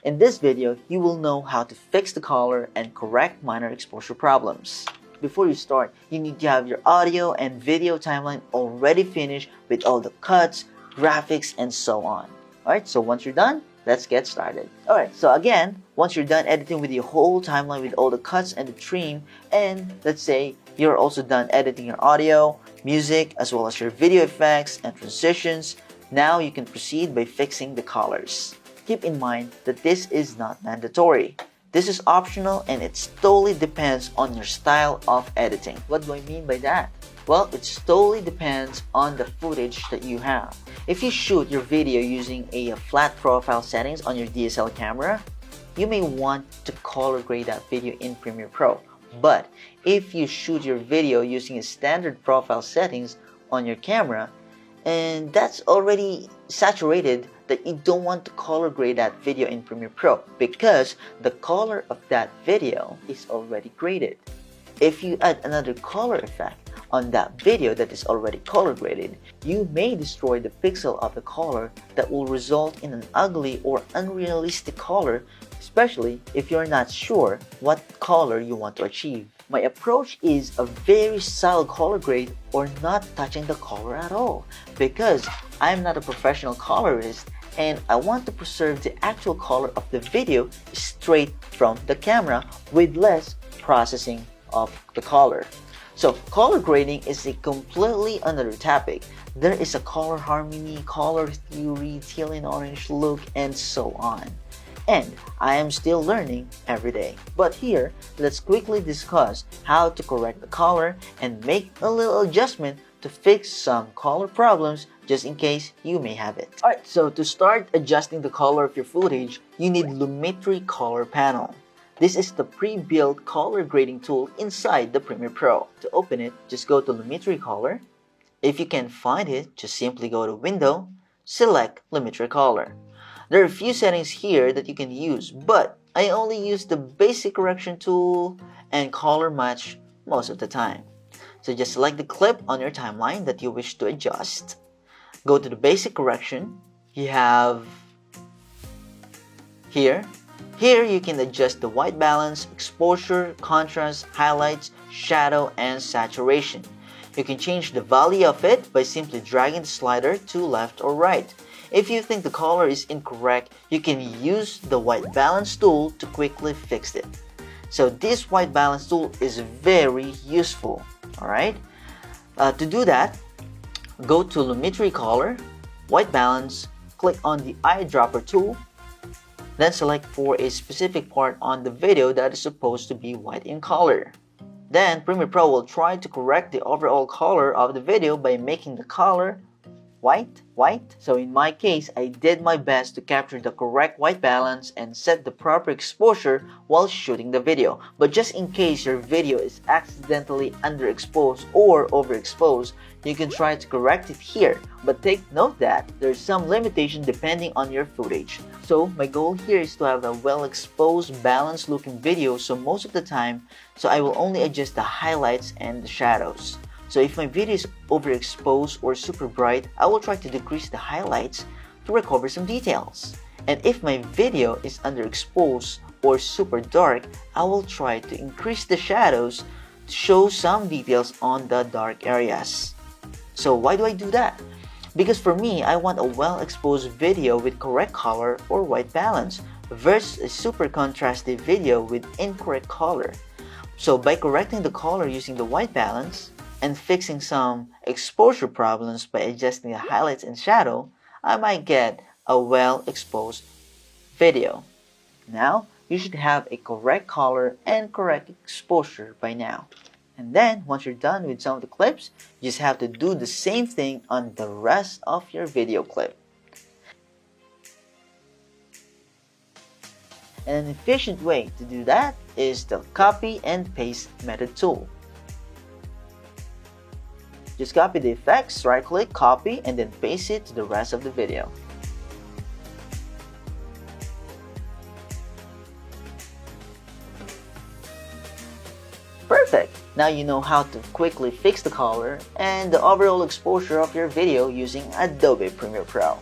In this video, you will know how to fix the color and correct minor exposure problems. Before you start, you need to have your audio and video timeline already finished with all the cuts, graphics, and so on. Alright, so once you're done, let's get started. Alright, so again, once you're done editing with your whole timeline with all the cuts and the trim, and let's say you're also done editing your audio, music, as well as your video effects and transitions, now you can proceed by fixing the colors. Keep in mind that this is not mandatory. This is optional and it totally depends on your style of editing. What do I mean by that? Well, it totally depends on the footage that you have. If you shoot your video using a flat profile settings on your DSLR camera, you may want to color grade that video in Premiere Pro. But if you shoot your video using a standard profile settings on your camera, and that's already saturated, that you don't want to color grade that video in Premiere Pro because the color of that video is already graded. If you add another color effect on that video that is already color graded, you may destroy the pixel of the color that will result in an ugly or unrealistic color, especially if you're not sure what color you want to achieve. My approach is a very subtle color grade or not touching the color at all because I'm not a professional colorist and I want to preserve the actual color of the video straight from the camera with less processing of the color. So color grading is a completely another topic. There is a color harmony, color theory, teal and orange look, and so on. And I am still learning every day. But here, let's quickly discuss how to correct the color and make a little adjustment to fix some color problems just in case you may have it. Alright, so to start adjusting the color of your footage, you need Lumetri Color Panel. This is the pre-built color grading tool inside the Premiere Pro. To open it, just go to Lumetri Color. If you can find it, just simply go to Window, select Lumetri Color. There are a few settings here that you can use, but I only use the basic correction tool and color match most of the time. So just select the clip on your timeline that you wish to adjust. Go to the basic correction. You have here. Here you can adjust the white balance, exposure, contrast, highlights, shadow, and saturation. You can change the value of it by simply dragging the slider to left or right. If you think the color is incorrect, you can use the white balance tool to quickly fix it. So this white balance tool is very useful. Alright? To do that, go to Lumetri Color, White Balance, click on the eyedropper tool, then select for a specific part on the video that is supposed to be white in color. Then Premiere Pro will try to correct the overall color of the video by making the color white. So in my case, I did my best to capture the correct white balance and set the proper exposure while shooting the video. But just in case your video is accidentally underexposed or overexposed, you can try to correct it here. But take note that there's some limitation depending on your footage. So my goal here is to have a well-exposed, balanced looking video so most of the time, so I will only adjust the highlights and the shadows. So if my video is overexposed or super bright, I will try to decrease the highlights to recover some details. And if my video is underexposed or super dark, I will try to increase the shadows to show some details on the dark areas. So why do I do that? Because for me, I want a well-exposed video with correct color or white balance versus a super contrasty video with incorrect color. So by correcting the color using the white balance, and fixing some exposure problems by adjusting the highlights and shadow, I might get a well-exposed video. Now, you should have a correct color and correct exposure by now. And then, once you're done with some of the clips, you just have to do the same thing on the rest of your video clip. And an efficient way to do that is the copy and paste method tool. Just copy the effects, right-click, copy, and then paste it to the rest of the video. Perfect! Now you know how to quickly fix the color and the overall exposure of your video using Adobe Premiere Pro.